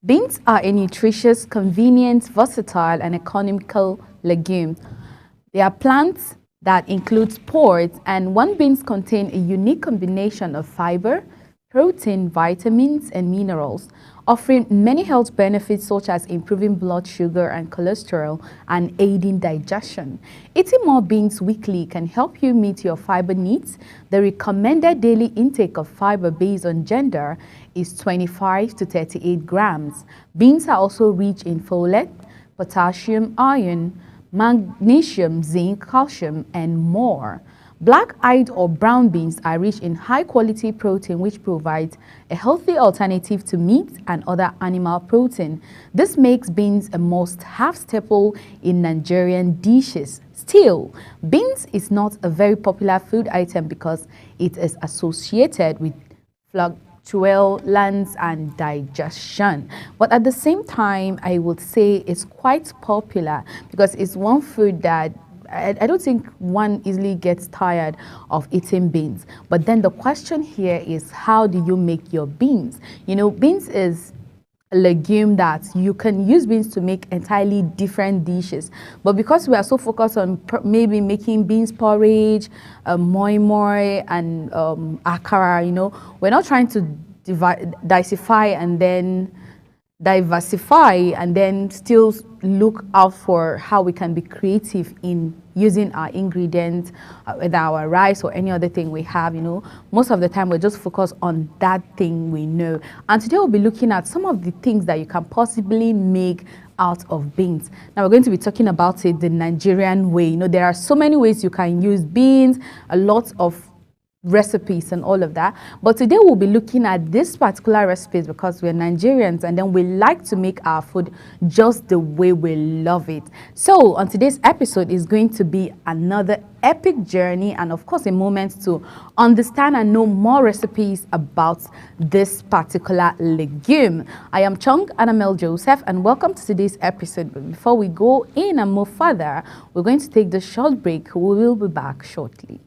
Beans are a nutritious, convenient, versatile, and economical legume. They are plants that include spores, and one beans contain a unique combination of fiber, protein, vitamins, and minerals, offering many health benefits such as improving blood sugar and cholesterol and aiding digestion. Eating more beans weekly can help you meet your fiber needs. The recommended daily intake of fiber based on gender is 25 to 38 grams. Beans are also rich in folate, potassium, iron, magnesium, zinc, calcium, and more. Black-eyed or brown beans are rich in high-quality protein which provides a healthy alternative to meat and other animal protein. This makes beans a must-have staple in Nigerian dishes. Still, beans is not a very popular food item because it is associated with flatulence and digestion. But at the same time, I would say it's quite popular because it's one food that I don't think one easily gets tired of eating beans. But then the question here is, how do you make your beans? You know, beans is a legume that you can use beans to make entirely different dishes. But because we are so focused on maybe making beans porridge, moi moi, and akara, you know, we're not trying to diversify and then still look out for how we can be creative in using our ingredients with our rice or any other thing we have. You know, most of the time we're just focused on that thing we know. And today we'll be looking at some of the things that you can possibly make out of beans. Now we're going to be talking about it the Nigerian way. You know, there are so many ways you can use beans, a lot of recipes and all of that, but today we'll be looking at this particular recipes because we're Nigerians and then we like to make our food just the way we love it. So on today's episode is going to be another epic journey and of course a moment to understand and know more recipes about this particular legume. I am Chung Anamel Joseph and welcome to today's episode. But before we go in and move further, we're going to take this short break. We will be back shortly.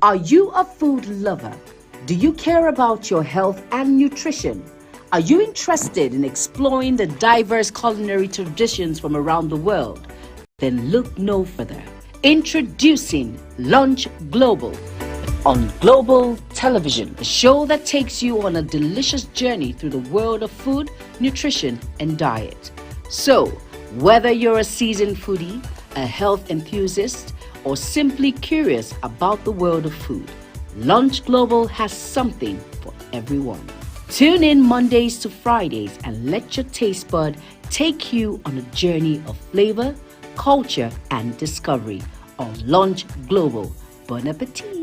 Are you a food lover? Do you care about your health and nutrition? Are you interested in exploring the diverse culinary traditions from around the world? Then look no further. Introducing Lunch Global on Global Television, a show that takes you on a delicious journey through the world of food, nutrition, and diet. So, whether you're a seasoned foodie, a health enthusiast, or simply curious about the world of food, Lunch Global has something for everyone. Tune in Mondays to Fridays and let your taste bud take you on a journey of flavor, culture, and discovery on Lunch Global. Bon appetit!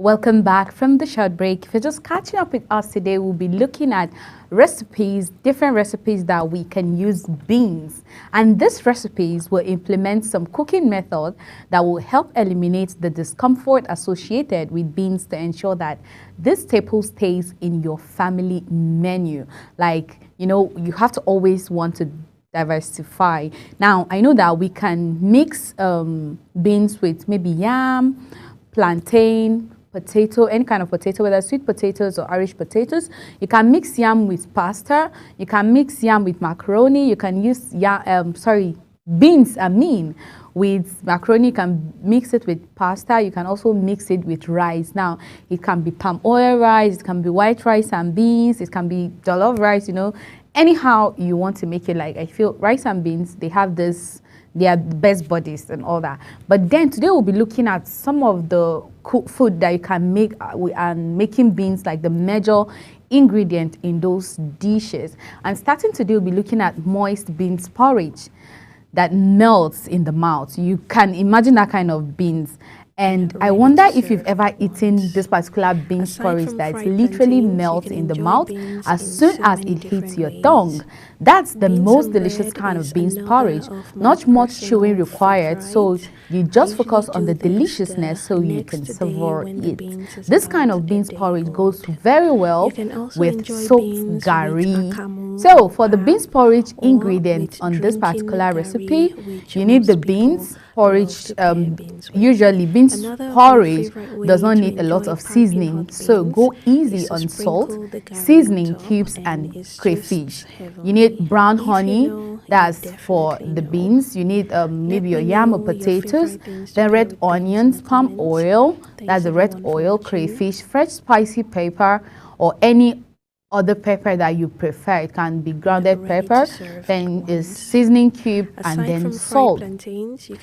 Welcome back from the short break. If you're just catching up with us today, we'll be looking at recipes, different recipes that we can use beans. And these recipes will implement some cooking method that will help eliminate the discomfort associated with beans to ensure that this staple stays in your family menu. Like, you know, you have to always want to diversify. Now, I know that we can mix beans with maybe yam, plantain, potato, any kind of potato, whether sweet potatoes or Irish potatoes. You can mix yam with pasta. You can mix yam with macaroni. You can use beans, with macaroni. You can mix it with pasta. You can also mix it with rice. Now, it can be palm oil rice. It can be white rice and beans. It can be jollof rice, you know. Anyhow you want to make it. Like, I feel rice and beans, they have this, they are the best buddies and all that. But then today we'll be looking at some of the food that you can make and making beans like the major ingredient in those dishes. And starting today we'll be looking at moist beans porridge that melts in the mouth. You can imagine that kind of beans. And I wonder if you've ever eaten this particular beans porridge that literally melts in the mouth as soon as it hits your tongue. That's the most delicious kind of beans porridge. Not much chewing required, so you just focus on the deliciousness so you can savor it. This kind of beans porridge goes very well with soaked gari. So for the beans porridge ingredient on this particular recipe, you need the beans porridge. Usually beans porridge does not need a lot of seasoning, so go easy on salt, seasoning cubes, and crayfish. You need brown honey, that's for the beans. You need maybe your yam or potatoes, then red onions, palm oil, that's the red oil, crayfish, fresh spicy pepper, or any other pepper that you prefer. It can be grounded pepper, then is seasoning cube, and then salt.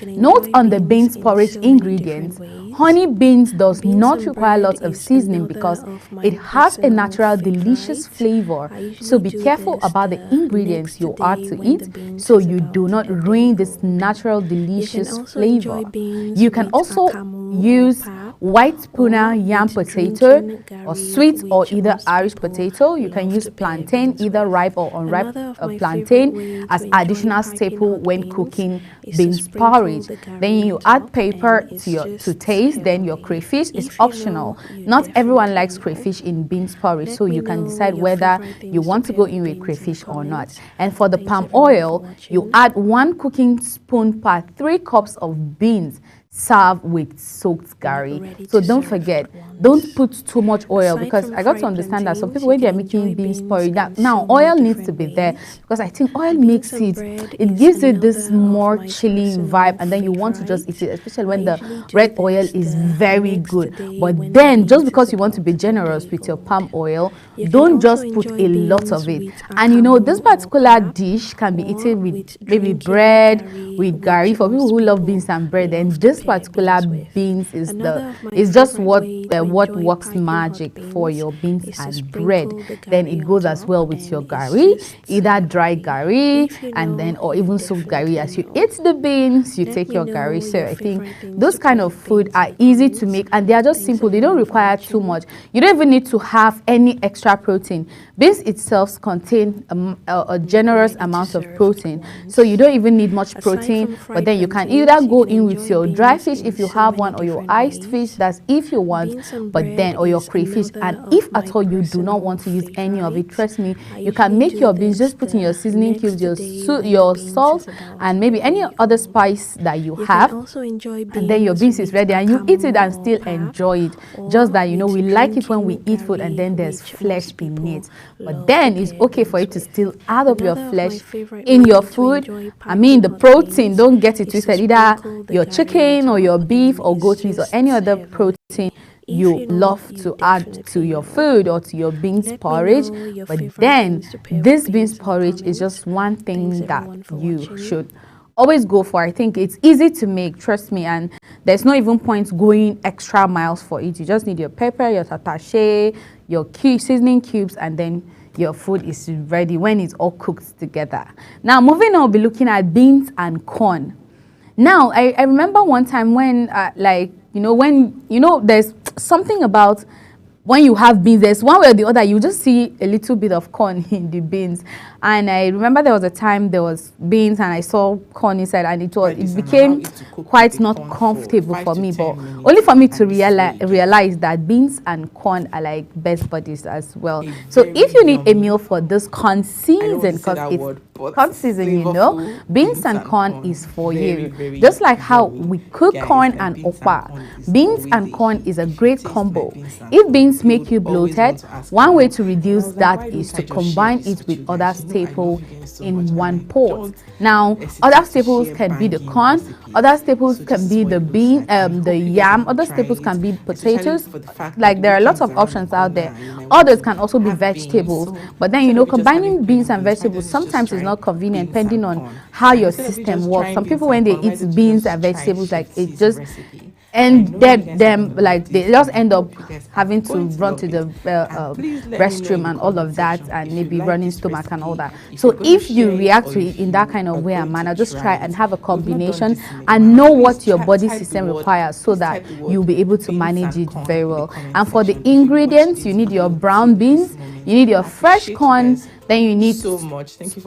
Note on the beans porridge ingredients, honey beans does not require lots of seasoning because it has a natural delicious flavor. So be careful about the ingredients you add to it so you do not ruin this natural delicious flavor. You can also use white puna yam potato or sweet or either Irish potato. You can use plantain, either ripe or unripe plantain, as additional staple when cooking beans porridge. Then you add pepper to taste. Then your crayfish is optional. Not everyone likes crayfish in beans porridge, so you can decide whether you want to go in with crayfish or not. And for the palm oil, you add 1 cooking spoon per 3 cups of beans. Serve with soaked gari. So don't forget, don't put too much oil, because I got to understand that some people, when they're making beans porridge, now oil needs to be there, because I think oil makes it gives it this more chilly vibe, and then you want to just eat it, especially when the red oil is very good. But then just because you want to be generous with your palm oil, don't just put a lot of it. And you know, this particular dish can be eaten with maybe bread, with gari. For people who love beans and bread, then this particular beans is just what works magic for your beans and bread. Then it goes as well with your gari, either dry gari and then or even soaked gari. As you eat the beans, you take your gari. So I think those kind of food are easy to make, and they are just simple. They don't require too much. You don't even need to have any extra protein. Beans itself contain a generous amount of protein, so you don't even need much protein. But then you can either go in with your dry fish if you have one, or your iced fish, that's if you want, but then or your crayfish. And if at all you do not want to use any of it, trust me, you can make your beans, just put in your seasoning cubes, your salt, and maybe any other spice that you have, and then your beans is ready, and you eat it and still enjoy it. Just that, you know, we like it when we eat food and then there's flesh in it, but then it's okay for you to still add up your flesh in your food. I mean, the protein, don't get it twisted, either your chicken or your beef or goat meat or any other protein you love to add to your food or to your beans porridge. But then this beans porridge is just one thing that you should always go for. I think it's easy to make, trust me, and there's no even point going extra miles for it. You just need your pepper, your tatashe, your seasoning cubes, and then your food is ready when it's all cooked together. Now, moving on, we'll be looking at beans and corn. Now, I remember one time when, when there's something about when you have beans, there's one way or the other, you just see a little bit of corn in the beans. And I remember there was a time there was beans and I saw corn inside, and it became quite not comfortable for me, but only for me to realize that beans and corn are like best buddies as well. So if you need a meal for this corn season, because it's corn season, you know, beans and corn is for you. Just like how we cook corn and okpa, beans and corn is a great combo. If beans make you bloated, one way to reduce that is to combine it with other staples in one pot. Now, other staples can be the corn, other staples can be the bean, the yam, other staples can be potatoes. Like there are lots of options out there. Others can also be vegetables. But then, you know, combining beans and vegetables sometimes is not convenient depending on how your system works. Some people, when they eat beans and vegetables, like it just and them like they just end up having to run to the restroom and all of that, and maybe running stomach and all that. So if you react to it in that kind of way and manner, just try and have a combination and know what your body system requires so that you'll be able to manage it very well. And for the ingredients, you need your brown beans, you need your fresh corn, then you need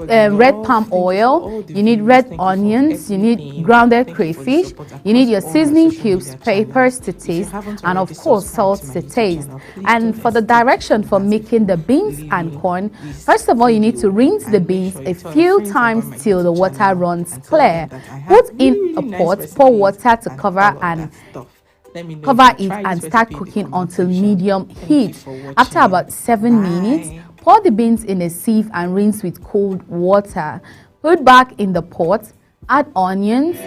red palm oil, you need red onions, you need grounded crayfish, you need your seasoning cubes, peppers to taste, and of course salt to taste. And for the direction for making the beans and corn, first of all, you need to rinse the beans a few times till the water runs clear. Put in a pot, pour water to cover it and start cooking until medium heat. After about 7 minutes, pour the beans in a sieve and rinse with cold water. Put back in the pot, add onions,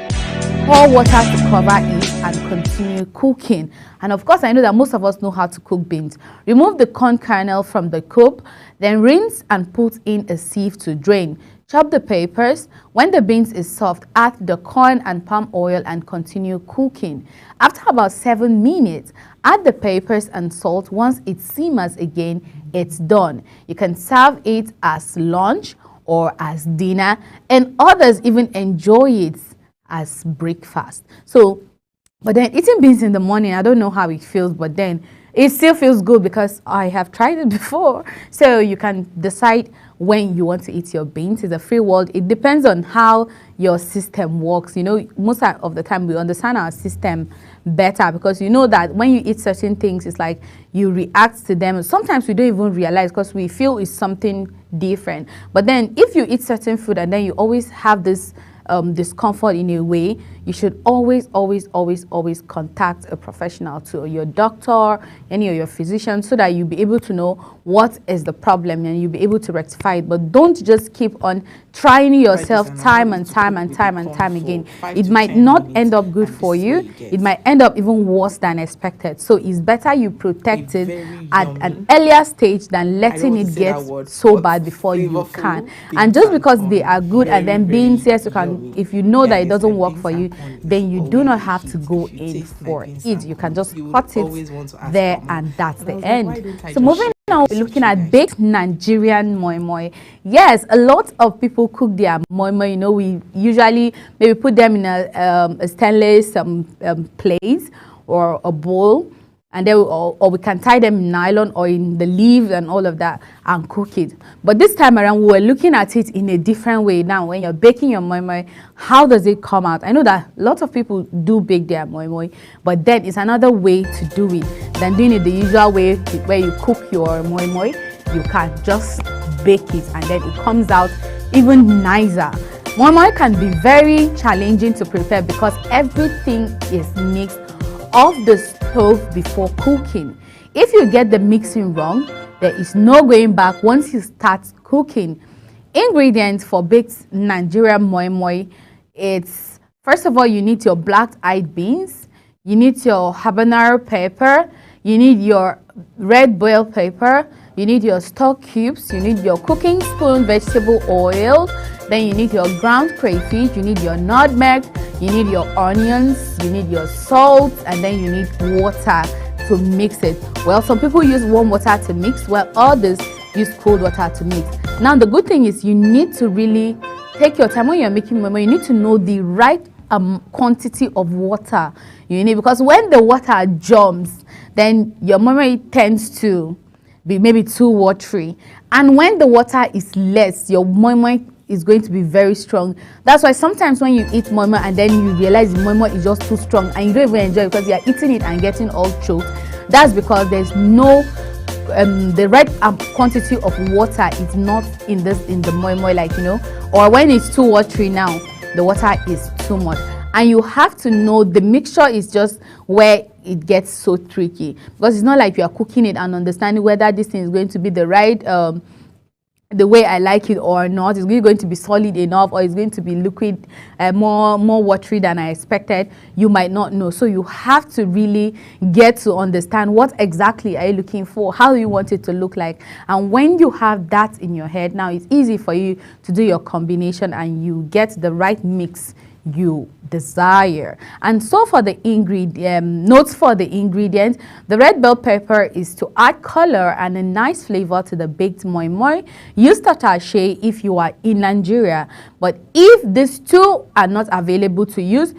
pour water to cover it and continue cooking. And of course, I know that most of us know how to cook beans. Remove the corn kernel from the cup, then rinse and put in a sieve to drain. Chop the peppers. When the beans is soft, add the corn and palm oil and continue cooking. After about 7 minutes, add the peppers and salt. Once it simmers again, it's done. You can serve it as lunch or as dinner, and others even enjoy it as breakfast. So, but then eating beans in the morning, I don't know how it feels, but then it still feels good because I have tried it before. So you can decide when you want to eat your beans. It's a free world. It depends on how your system works. You know, most of the time we understand our system better because you know that when you eat certain things, it's like you react to them. Sometimes we don't even realize because we feel it's something different. But then if you eat certain food and then you always have this discomfort in a way, you should always contact a professional, to your doctor, any of your physicians, so that you'll be able to know what is the problem and you'll be able to rectify it. But don't just keep on trying yourself time and time again. It might not end up good for you. It might end up even worse than expected. So it's better you protect it at an earlier stage than letting it get so bad before you can. And just because they are good and then beans, yes, you can, if you know that it doesn't work for you, then you do not have to go in for it. You can just cut it there and that's the end. So moving on, we're looking at baked Nigerian moi moi. Yes, a lot of people cook their moi moi. You know, we usually maybe put them in a stainless plate or a bowl, and then or we can tie them in nylon or in the leaves and all of that and cook it. But this time around, we were looking at it in a different way. Now, when you're baking your moi moi, how does it come out? I know that lots of people do bake their moi moi, but then it's another way to do it than doing it the usual way where you cook your moi moi. You can just bake it and then it comes out even nicer. Moi moi can be very challenging to prepare because everything is mixed off the stove before cooking. If you get the mixing wrong, there is no going back once you start cooking. Ingredients for baked Nigerian moi moi: it's first of all, you need your black-eyed beans, you need your habanero pepper, you need your red bell pepper, you need your stock cubes, you need your cooking spoon vegetable oil, then you need your ground crayfish, you need your nutmeg, you need your onions, you need your salt, and then you need water to mix it. Well, some people use warm water to mix, while others use cold water to mix. Now, the good thing is you need to really take your time when you're making moi moi. You need to know the right quantity of water you need, because when the water jumps, then your moi moi tends to be maybe too watery. And when the water is less, your moi moi is going to be very strong. That's why sometimes when you eat moi moi and then you realize the moi moi is just too strong and you don't even enjoy it because you are eating it and getting all choked, that's because there's no the right quantity of water is not in the moi moi, like, you know, or when it's too watery now, the water is too much. And you have to know the mixture is just where it gets so tricky, because it's not like you are cooking it and understanding whether this thing is going to be the right the way I like it or not. Is it going to be solid enough, or is going to be liquid, more watery than I expected? You might not know. So you have to really get to understand what exactly are you looking for, how do you want it to look like. And when you have that in your head, now it's easy for you to do your combination and you get the right mix you desire. And so for the notes for the ingredients, the red bell pepper is to add color and a nice flavor to the baked moi moi. Use tatashe if you are in Nigeria, but if these two are not available to use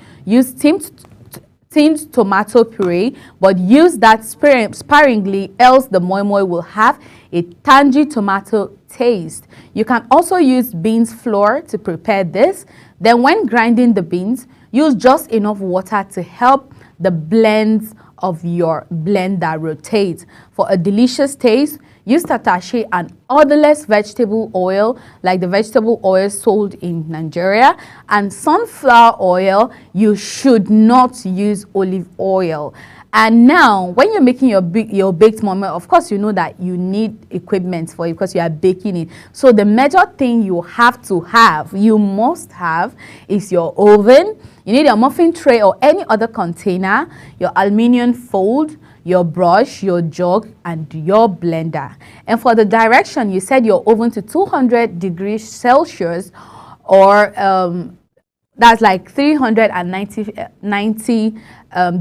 steamed tomato puree, but use that sparingly, else the moi moi will have a tangy tomato taste. You can also use beans flour to prepare this. Then when grinding the beans, use just enough water to help the blends of your blender rotate. For a delicious taste, use tatashe and odorless vegetable oil, like the vegetable oil sold in Nigeria, and sunflower oil. You should not use olive oil. And now, when you're making your baked moi moi, of course, you know that you need equipment for it because you are baking it. So the major thing you must have, is your oven. You need a muffin tray or any other container, your aluminum fold, your brush, your jug, and your blender. And for the direction, you set your oven to 200 degrees Celsius, or that's like 390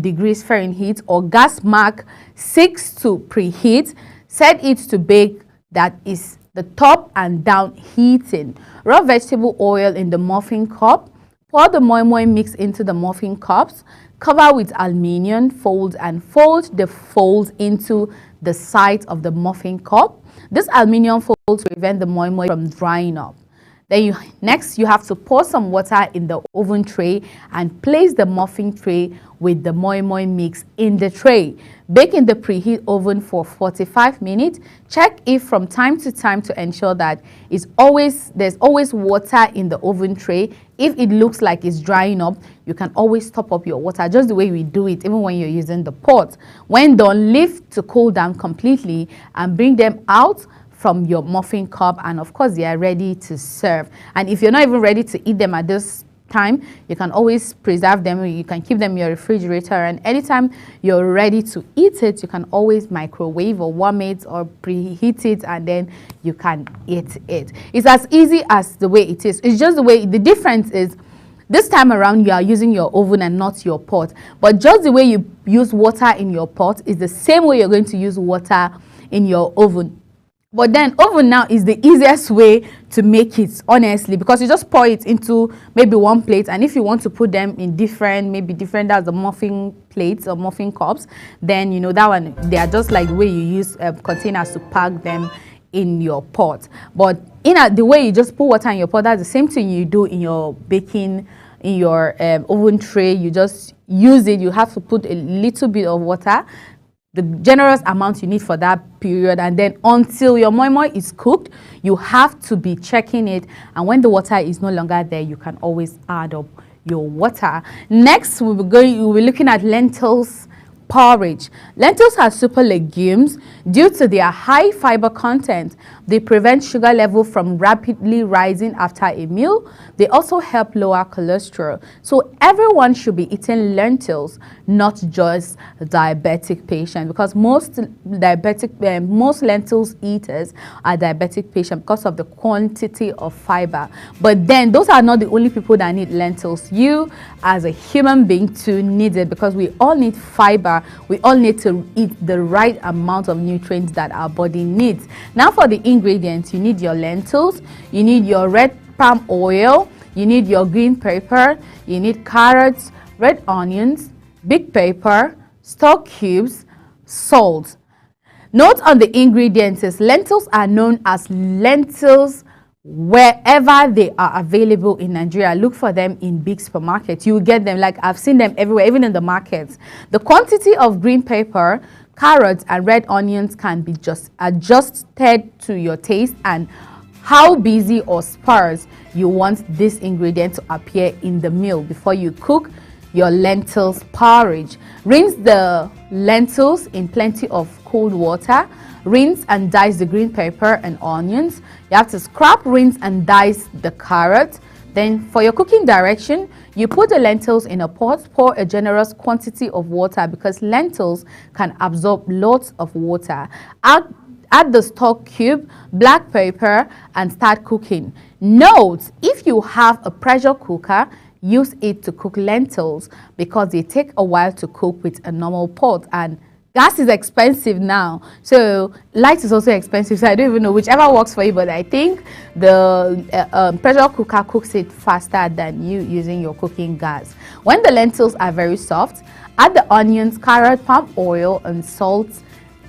degrees Fahrenheit, or gas mark 6 to preheat. Set it to bake, that is the top and down heating. Raw vegetable oil in the muffin cup. Pour the moi moi mix into the muffin cups. Cover with aluminum fold and fold the folds into the sides of the muffin cup. This aluminum fold prevent the moi moi from drying up. Then next you have to pour some water in the oven tray and place the muffin tray with the moi moi mix in the tray. Bake in the preheat oven for 45 minutes. Check if from time to time to ensure that there's always water in the oven tray. If it looks like it's drying up, you can always top up your water, just the way we do it even when you're using the pot. When done, leave to cool down completely and bring them out from your muffin cup, and of course they are ready to serve. And if you're not even ready to eat them at this time, you can always preserve them. You can keep them in your refrigerator, and anytime you're ready to eat it, you can always microwave or warm it or preheat it, and then you can eat it. It's as easy as the way it is. It's just the way. The difference is this time around you are using your oven and not your pot, but just the way you use water in your pot is the same way you're going to use water in your oven. But then oven now is the easiest way to make it, honestly, because you just pour it into maybe one plate, and if you want to put them in different, that's the muffin plates or muffin cups, then you know that one, they are just like the way you use containers to pack them in your pot. But the way you just put water in your pot, that's the same thing you do in your baking, in your oven tray. You just use it. You have to put a little bit of water, the generous amount you need for that period, and then until your moi moi is cooked, you have to be checking it, and when the water is no longer there, you can always add up your water. Next, we'll be looking at lentils porridge. Lentils are super legumes. Due to their high fiber content, they prevent sugar level from rapidly rising after a meal. They also help lower cholesterol. So everyone should be eating lentils, not just diabetic patients, because most lentils eaters are diabetic patients because of the quantity of fiber. But then those are not the only people that need lentils. You as a human being too need it, because we all need fiber. We all need to eat the right amount of nutrients that our body needs. Now for the ingredients, you need your lentils, you need your red palm oil, you need your green pepper, you need carrots, red onions, big pepper, stock cubes, salt. Note on the ingredients is lentils are known as lentils wherever they are available in Nigeria. Look for them in big supermarkets. You will get them, like I've seen them everywhere, even in the markets. The quantity of green pepper, carrots and red onions can be just adjusted to your taste and how busy or sparse you want this ingredient to appear in the meal before you cook your lentils porridge. Rinse the lentils in plenty of cold water. Rinse and dice the green pepper and onions. You have to scrap, rinse and dice the carrot. Then for your cooking direction, you put the lentils in a pot, pour a generous quantity of water because lentils can absorb lots of water. Add the stock cube, black pepper and start cooking. Note, if you have a pressure cooker, use it to cook lentils because they take a while to cook with a normal pot, and gas is expensive now, so light is also expensive, so I don't even know, whichever works for you, but I think the pressure cooker cooks it faster than you using your cooking gas. When the lentils are very soft, add the onions, carrot, palm oil and salt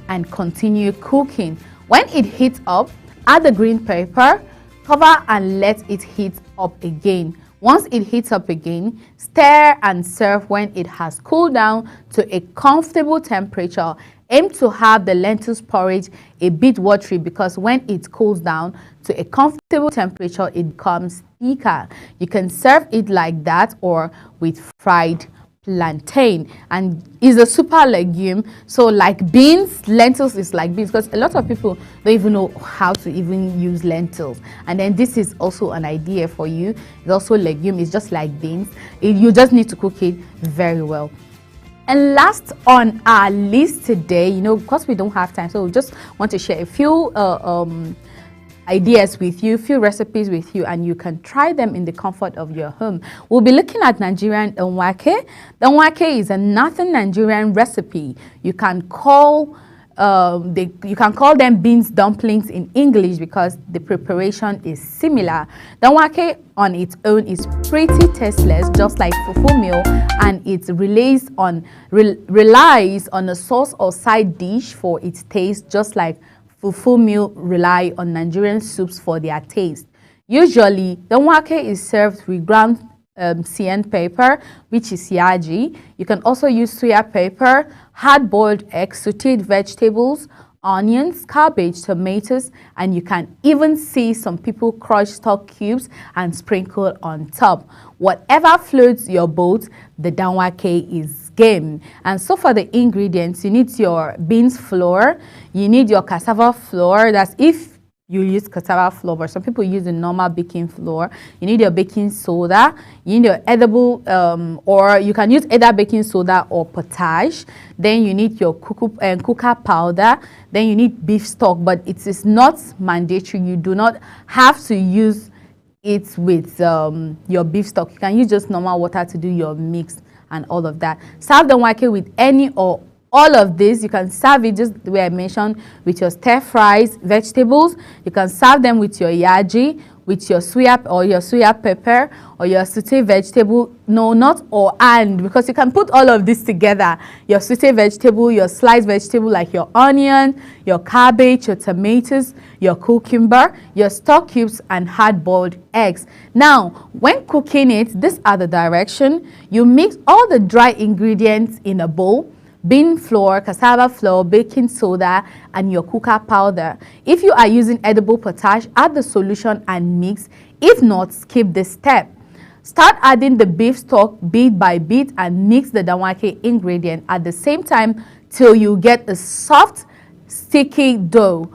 and continue cooking. When it heats up, add the green pepper, cover and let it heat up again. Once it heats up again, stir and serve when it has cooled down to a comfortable temperature. Aim to have the lentils porridge a bit watery because when it cools down to a comfortable temperature, it becomes thicker. You can serve it like that or with fried plantain, and is a super legume. So like beans, lentils is like beans because a lot of people don't even know how to even use lentils, and then this is also an idea for you. It's also legume, it's just like beans. You just need to cook it very well. And last on our list today, because we don't have time, so we just want to share a few ideas with you, few recipes with you, and you can try them in the comfort of your home. We'll be looking at Nigerian Nwake. The Nwake is a northern Nigerian recipe. You can call them beans dumplings in English because the preparation is similar. The Nwake on its own is pretty tasteless, just like fufu meal, and it relies on a sauce or side dish for its taste, just like fufu meal rely on Nigerian soups for their taste. Usually, the nwake is served with ground cayenne pepper, which is yaji. You can also use suya pepper, hard-boiled eggs, sauteed vegetables, onions, cabbage, tomatoes, and you can even see some people crush stock cubes and sprinkle on top. Whatever floats your boat, the danwake is game. And so for the ingredients, you need your beans flour, you need your cassava flour, that's if you use cassava flour, but some people use the normal baking flour. You need your baking soda, you need your edible, or you can use either baking soda or potash. Then you need your cooker powder. Then you need beef stock, but it is not mandatory. You do not have to use it with your beef stock. You can use just normal water to do your mix and all of that. Serve the nwake with any or all of this. You can serve it just the way I mentioned with your stir fries, vegetables. You can serve them with your yaji, with your suya pepper or your sauteed vegetable. No, not or and, because you can put all of this together. Your sauteed vegetable, your sliced vegetable like your onion, your cabbage, your tomatoes, your cucumber, your stock cubes and hard-boiled eggs. Now, when cooking it, these are the direction. You mix all the dry ingredients in a bowl. Bean flour, cassava flour, baking soda, and your cooker powder. If you are using edible potash, add the solution and mix. If not, skip this step. Start adding the beef stock bit by bit and mix the danwake ingredient at the same time till you get a soft, sticky dough.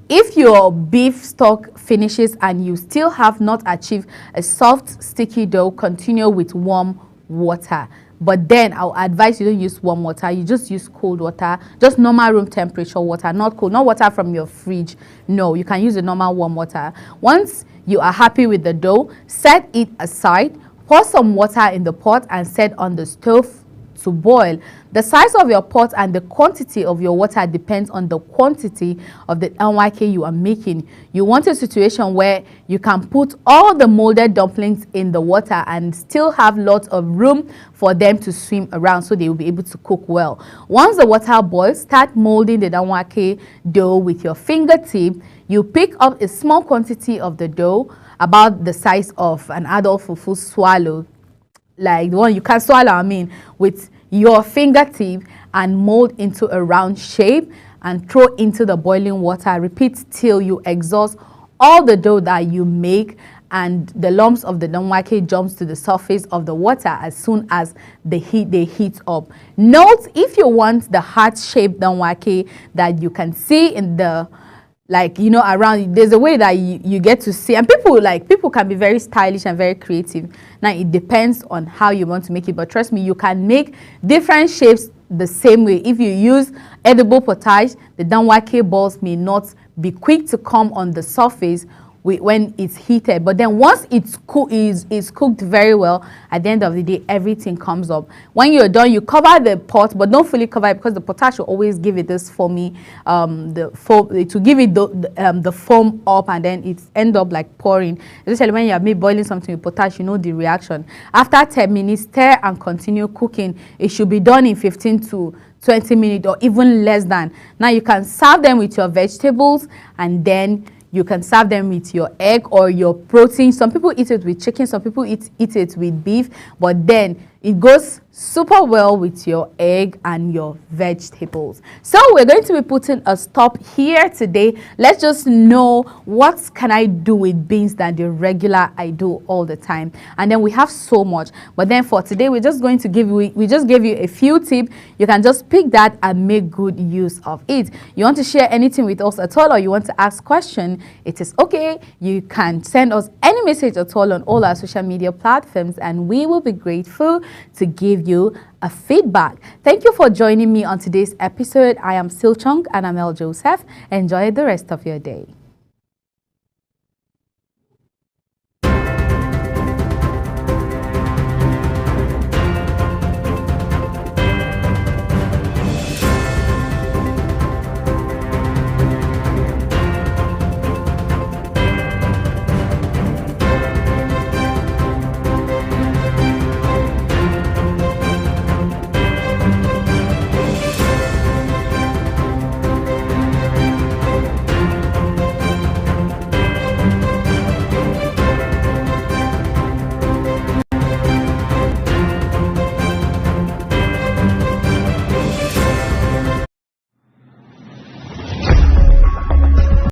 If your beef stock finishes and you still have not achieved a soft, sticky dough, continue with warm water. But then I'll advise you don't use warm water. You just use cold water, just normal room temperature water, not cold, not water from your fridge. No, you can use the normal warm water. Once you are happy with the dough, set it aside. Pour some water in the pot and set on the stove to boil. The size of your pot and the quantity of your water depends on the quantity of the NYK you are making. You want a situation where you can put all the molded dumplings in the water and still have lots of room for them to swim around so they will be able to cook well. Once the water boils, start molding the NYK dough with your fingertip. You pick up a small quantity of the dough, about the size of an adult fufu swallow, like the one you can swallow, with your fingertip, and mold into a round shape and throw into the boiling water. Repeat till you exhaust all the dough that you make and the lumps of the NYK jumps to the surface of the water as soon as they heat up. Note, if you want the heart-shaped NYK that you can see in the around, there's a way that you get to see, and people can be very stylish and very creative. Now it depends on how you want to make it, but trust me, you can make different shapes the same way. If you use edible potage, the NYK balls may not be quick to come on the surface when it's heated, but then once it's cooked very well, at the end of the day, everything comes up. When you're done, you cover the pot, but don't fully cover it, because the potash will always give it this foamy, the foam, to give it the foam up, and then it end up like pouring. Especially when you have made boiling something with potash, you know the reaction. After 10 minutes, stir and continue cooking. It should be done in 15 to 20 minutes or even less than. Now you can serve them with your vegetables, and then you can serve them with your egg or your protein. Some people eat it with chicken, some people eat it with beef, but then it goes super well with your egg and your vegetables. So we're going to be putting a stop here today. Let's just know what can I do with beans than the regular I do all the time. And then we have so much. But then for today, we're just going to we just gave you a few tips. You can just pick that and make good use of it. You want to share anything with us at all, or you want to ask questions, it is okay. You can send us any message at all on all our social media platforms, and we will be grateful to give you a feedback. Thank you for joining me on today's episode. I am Silchong and Amel Joseph. Enjoy the rest of your day.